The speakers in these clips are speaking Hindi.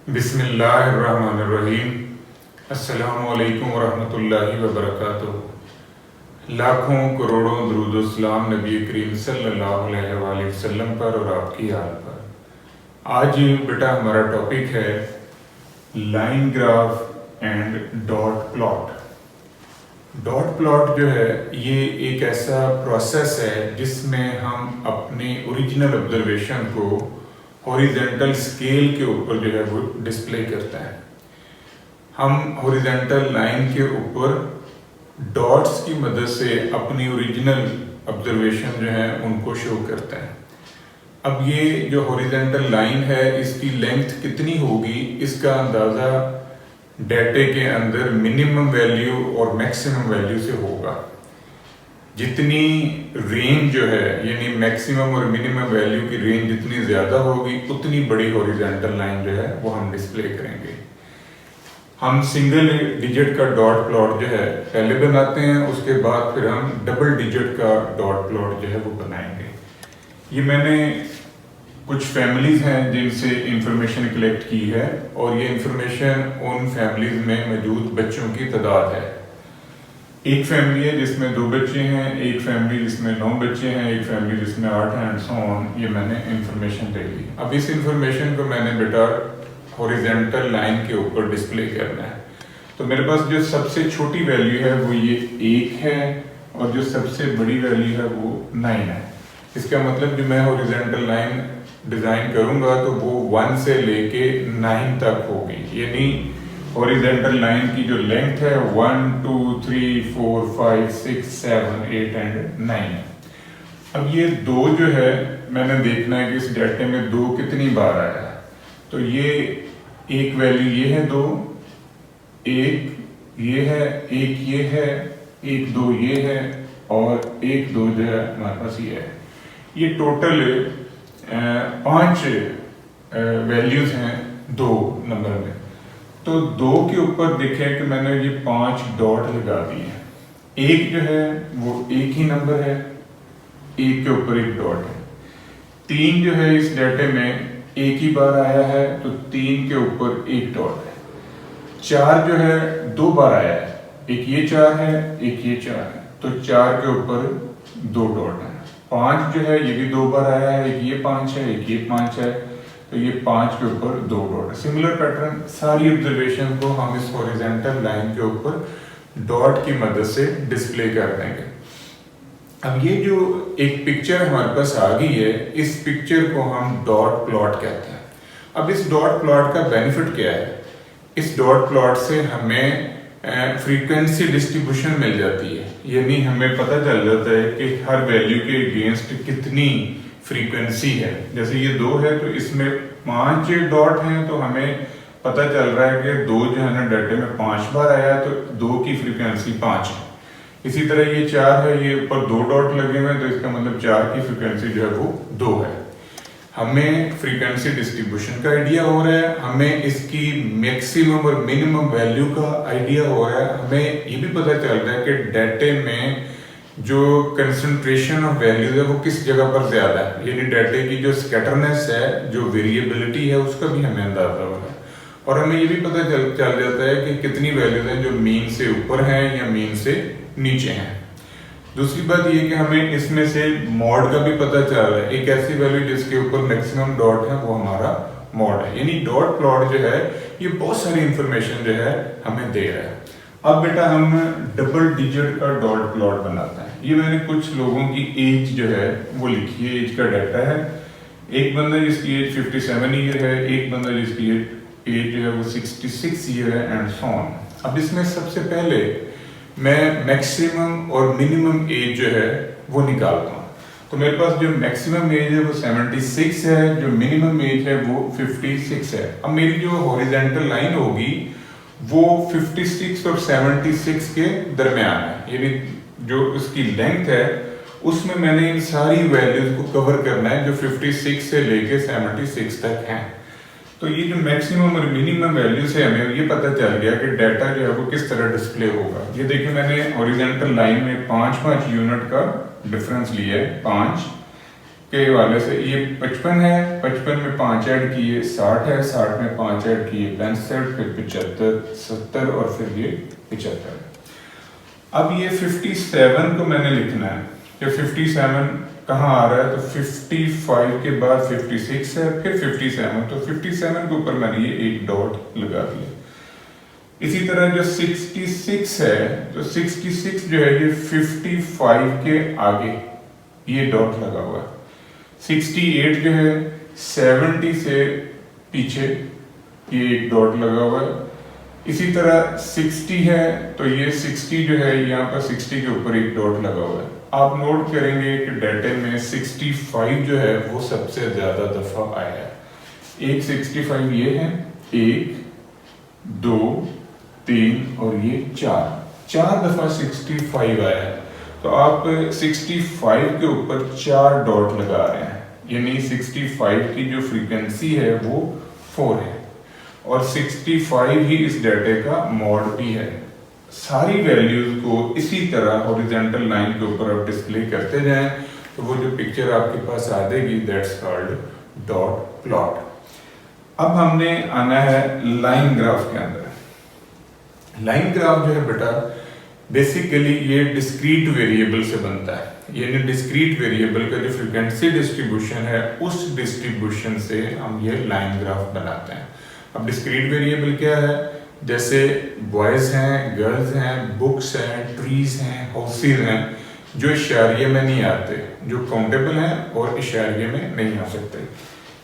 बिस्मिल्लाहिर्रहमानिर्रहीम। अस्सलामु अलैकुम वरहमतुल्लाहि वबरकातुहू। लाखों करोड़ों दुरूद सलाम नबी करीम सल्लल्लाहु अलैहि वसल्लम पर और आपकी हाल पर। आज बेटा हमारा टॉपिक है line graph and dot plot. Dot plot जो है ये एक ऐसा प्रोसेस है जिसमें हम अपने ओरिजिनल ऑब्जर्वेशन को हॉरिजेंटल स्केल के ऊपर जो है वो डिस्प्ले करता है। हम हॉरिजेंटल लाइन के ऊपर डॉट्स की मदद से अपनी ओरिजिनल ऑब्जर्वेशन जो है उनको शो करता है। अब ये जो हॉरिजेंटल लाइन है इसकी लेंथ कितनी होगी इसका अंदाज़ा डेटे के अंदर मिनिमम वैल्यू और मैक्सिमम वैल्यू से होगा। जितनी रेंज जो है यानी मैक्सिमम और मिनिमम वैल्यू की रेंज जितनी ज़्यादा होगी उतनी बड़ी हॉरिजेंटल लाइन जो है वो हम डिस्प्ले करेंगे। हम सिंगल डिजिट का डॉट प्लॉट जो है पहले बनाते हैं, उसके बाद फिर हम डबल डिजिट का डॉट प्लॉट जो है वो बनाएंगे। ये मैंने कुछ फैमिलीज हैं जिनसे इंफॉर्मेशन कलेक्ट की है और ये इंफॉर्मेशन उन फैमिलीज में मौजूद बच्चों की तादाद है। एक फैमिली है जिसमें 2 बच्चे हैं, एक फैमिली जिसमें 9 बच्चे हैं, एक फैमिली जिसमें 8 हैं एंड सो ऑन। ये मैंने इंफॉर्मेशन ले ली। अब इस इंफॉर्मेशन को मैंने बेटा हॉरिजेंटल लाइन के ऊपर डिस्प्ले करना है। तो मेरे पास जो सबसे छोटी वैल्यू है वो ये 1 है और जो सबसे बड़ी वैल्यू है वो 9 है। इसका मतलब जो मैं हॉरिजेंटल लाइन डिज़ाइन करूँगा तो वो 1 से लेके 9 तक होगी। यानी हॉरिजेंटल लाइन की जो लेंथ है 1 2 3 4 5 6 7 8 एंड 9। अब ये 2 जो है मैंने देखना है कि इस डाटे में 2 कितनी बार आया है। तो ये एक वैल्यू ये है 2, एक ये है, एक ये है, एक 2 ये है और एक 2 जो है हमारे पास ये है। ये टोटल 5 वैल्यूज हैं 2 नंबर में। तो 2 के ऊपर देखें कि मैंने ये 5 डॉट लगा दिए। एक जो है वो एक ही नंबर है, एक के ऊपर एक डॉट है। 3 जो है इस डाटे में एक ही बार आया है तो 3 के ऊपर एक डॉट है। 4 जो है 2 बार आया है, एक ये 4 है, एक ये 4 है, तो 4 के ऊपर 2 डॉट है। 5 जो है ये भी 2 बार आया है, एक ये 5 है, एक ये 5 है, तो ये 5 के ऊपर 2 डॉट है। सिमिलर पैटर्न सारी ऑब्जर्वेशन को हम इस हॉरिजेंटल लाइन के ऊपर डॉट की मदद से डिस्प्ले कर देंगे। अब ये जो एक पिक्चर हमारे पास आ गई है, इस पिक्चर को हम डॉट प्लॉट कहते हैं। अब इस डॉट प्लॉट का बेनिफिट क्या है? इस डॉट प्लॉट से हमें फ्रीक्वेंसी डिस्ट्रीब्यूशन मिल जाती है। यानी हमें पता चल जाता है कि हर वैल्यू के अगेंस्ट कितनी फ्रीक्वेंसी है। जैसे ये 2 है तो इसमें 5 डॉट हैं, तो हमें पता चल रहा है कि 2 जो है ना डाटे में 5 बार आया है, तो 2 की फ्रीक्वेंसी 5 है। इसी तरह ये 4 है, ये ऊपर 2 डॉट लगे हुए हैं, तो इसका मतलब 4 की फ्रीक्वेंसी जो है वो 2 है। हमें फ्रीक्वेंसी डिस्ट्रीब्यूशन का आइडिया हो रहा है, हमें इसकी मैक्सिमम और मिनिमम वैल्यू का आइडिया हो रहा है। हमें ये भी पता चल रहा है कि डाटे में जो कंसंट्रेशन ऑफ वैल्यूज है वो किस जगह पर ज्यादा है। यानी डाटे की जो स्कैटरनेस है, जो वेरिएबिलिटी है, उसका भी हमें अंदाजा हो रहा है। और हमें ये भी पता चल जाता है कि कितनी वैल्यूज हैं जो मीन से ऊपर हैं या मीन से नीचे हैं। दूसरी बात ये कि हमें इसमें से मॉड का भी पता चल रहा है। एक ऐसी वैल्यू जिसके ऊपर मैक्सिमम डॉट है वो हमारा मॉड है। यानी डॉट प्लॉट जो है ये बहुत सारी इंफॉर्मेशन जो है हमें दे रहा है। अब बेटा हम डबल डिजिट का डॉट प्लॉट बनाते हैं। ये मैंने कुछ लोगों की एज जो है वो लिखी है, एज का डाटा है। एक बंदा जिसकी एज 57 ईयर है, एक बंदा जिसकी एज जो है वो 66 ईयर है एंड सो ऑन। अब इसमें सबसे पहले मैं मैक्सिमम और मिनिमम एज जो है वो निकालता हूँ। तो मेरे पास जो मैक्सिमम एज है वो 76 है, जो मिनिमम एज है वो 56 है। अब मेरी जो हॉरिजेंटल लाइन होगी वो 56 और 76 के दरमियान है। यानी जो उसकी लेंथ है उसमें मैंने इन सारी वैल्यूज को कवर करना है जो 56 से लेके 76 तक हैं। तो ये जो मैक्सिमम और मिनिमम वैल्यू से हमें ये पता चल गया कि डाटा जो है वो किस तरह डिस्प्ले होगा। ये देखिए मैंने हॉरिजेंटल लाइन में 5-5 यूनिट का डिफरेंस लिया है। 5 के हवाले से ये 55 है, 55 में 5 ऐड किए 60 है, 60 में 5 ऐड किए 65, फिर 75, 70 और फिर ये 75। अब ये 57 को मैंने लिखना है कि 57 कहाँ आ रहा है, तो 55 के बाद 56 है, फिर 57, तो 57 के ऊपर मैंने ये एक डॉट लगा दिया। इसी तरह जो 66 है, तो 66 जो है ये 55 के आगे ये डॉट लगा हुआ है। 68 जो है 70 से पीछे ये एक डॉट लगा हुआ है। इसी तरह 60 है, तो ये 60 जो है यहाँ पर 60 के ऊपर एक डॉट लगा हुआ है। आप नोट करेंगे कि डाटे में 65 जो है वो सबसे ज्यादा दफा आया है। एक 65 ये है, 1 2 3 और ये 4 दफा 65 आया है। तो आप 65 के ऊपर 4 डॉट लगा रहे हैं, यानी 65 की जो फ्रीक्वेंसी है वो 4 है और 65 ही इस डाटे का मॉड भी है। सारी वैल्यूज को इसी तरह हॉरिजॉन्टल लाइन के ऊपर आप डिस्प्ले करते जाएं तो वो जो पिक्चर आपके पास आ जाएगी, दैट्स कॉल्ड डॉट प्लॉट। अब हमने आना है लाइन ग्राफ के अंदर। लाइन ग्राफ जो है बेटा बेसिकली ये डिस्क्रीट वेरिएबल से बनता है, यानी डिस्क्रीट वेरिएबल का जो फ्रीक्वेंसी डिस्ट्रीब्यूशन है उस डिस्ट्रीब्यूशन से हम ये लाइन ग्राफ बनाते हैं। अब डिस्क्रीट वेरिएबल क्या है, जैसे बॉयज हैं, गर्ल्स हैं, बुक्स हैं, ट्रीज हैं, हाउसेज हैं, जो इशारिये में नहीं आते, जो काउंटेबल हैं और इशारिये में नहीं आ सकते।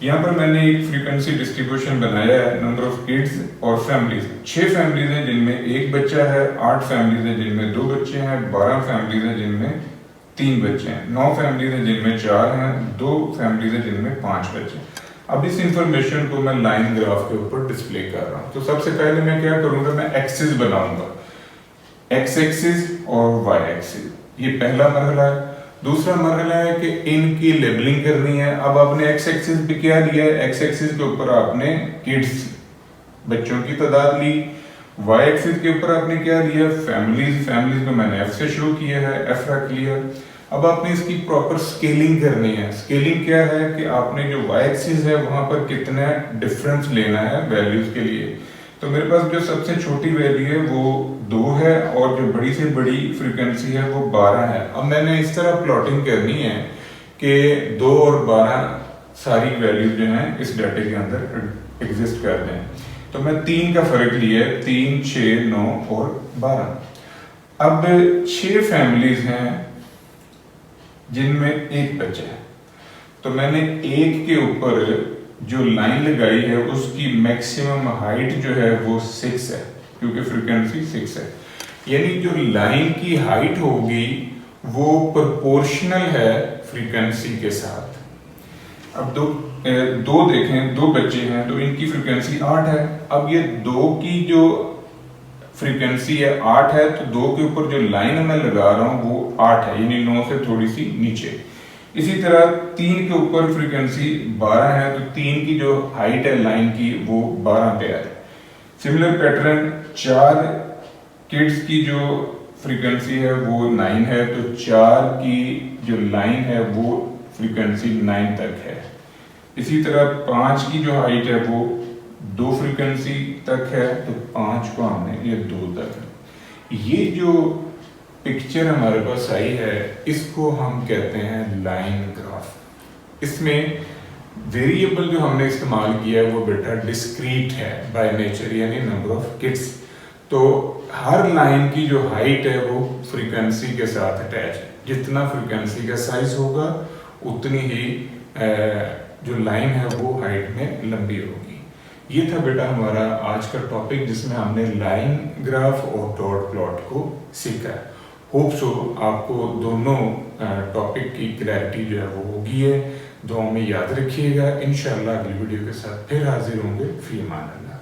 यहाँ पर मैंने एक फ्रीक्वेंसी डिस्ट्रीब्यूशन बनाया है, नंबर ऑफ किड्स और फैमिलीज। 6 फैमिलीज हैं जिनमें 1 बच्चा है, 8 फैमिलीज हैं जिनमें 2 बच्चे हैं, 12 फैमिलीज हैं जिनमें 3 बच्चे हैं, 9 फैमिलीज हैं जिनमें 4 हैं, 2 फैमिलीज हैं जिनमें 5 बच्चे हैं। अब इस इंफॉर्मेशन को मैं लाइन ग्राफ के ऊपर डिस्प्ले कर रहा हूँ। तो सबसे पहले मैं क्या करूंगा, मैं एक्सिस बनाऊंगा, एक्स एक्सिस और वाई एक्सिस, ये पहला मरहला है। दूसरा मरहला है कि इनकी लेबलिंग करनी है। अब आपने एक्स एक्सिस पे क्या लिया है, एक्स एक्सिस के ऊपर आपने किड्स बच्चों की तादाद ली, वाई एक्सिस के ऊपर आपने क्या लिया, फैमिलीज, फैमिलीज को मैंने एफ से शुरू किया है, एफ रख लिया। अब आपने इसकी प्रॉपर स्केलिंग करनी है। स्केलिंग क्या है कि आपने जो वाई एक्सिस है वहां पर कितना डिफरेंस लेना है वैल्यूज के लिए। तो मेरे पास जो सबसे छोटी वैल्यू है वो 2 है और जो बड़ी से बड़ी फ्रीक्वेंसी है वो 12 है। अब मैंने इस तरह प्लॉटिंग करनी है कि 2 और 12 सारी वैल्यू जो है इस डाटे के अंदर एग्जिस्ट कर दें। तो मैं 3 का फर्क लिया है, 3, 6, 9 और 12। अब 6 फैमिलीज हैं जिनमें 1 बच्चा है, तो मैंने 1 के ऊपर जो लाइन लगाई है उसकी मैक्सिमम हाइट जो है वो 6 है, क्योंकि फ्रीक्वेंसी 6 है। यानी जो लाइन की हाइट होगी वो प्रोपोर्शनल है फ्रीक्वेंसी के साथ। अब दो देखें, 2 बच्चे हैं तो इनकी फ्रीक्वेंसी 8 है। अब ये 2 की जो फ्रीक्वेंसी है 8 है, तो 2 के ऊपर जो लाइन मैं लगा रहा हूं वो 8 है, यानी 9 से थोड़ी सी नीचे। इसी तरह 3 के ऊपर फ्रीक्वेंसी 12 है, तो 3 की जो हाइट है लाइन की वो 12 पे है। सिमिलर पैटर्न 4 किड्स की जो फ्रीक्वेंसी है वो 9 है, तो 4 की जो लाइन है वो फ्रीक्वेंसी 9 तक है। इसी तरह 5 की जो हाइट है वो 2 फ्रीक्वेंसी तक है, तो 5 को हमने ये 2 तक। ये जो पिक्चर हमारे पास आई है इसको हम कहते हैं लाइन ग्राफ। इसमें वेरिएबल जो हमने इस्तेमाल किया है वो बेटा डिस्क्रीट है बाय नेचर, यानी नंबर ऑफ किड्स। तो हर लाइन की जो हाइट है वो फ्रीक्वेंसी के साथ अटैच है। जितना फ्रीक्वेंसी का साइज होगा उतनी ही जो लाइन है वो हाइट में लंबी होगी। ये था बेटा हमारा आज का टॉपिक जिसमें हमने लाइन ग्राफ और डॉट प्लॉट को सीखा। होप सो आपको दोनों टॉपिक की क्लैरिटी जो है वो होगी है। दुआ में याद रखिएगा। इंशाल्लाह अगली वीडियो के साथ फिर हाजिर होंगे। फी अमान अल्लाह।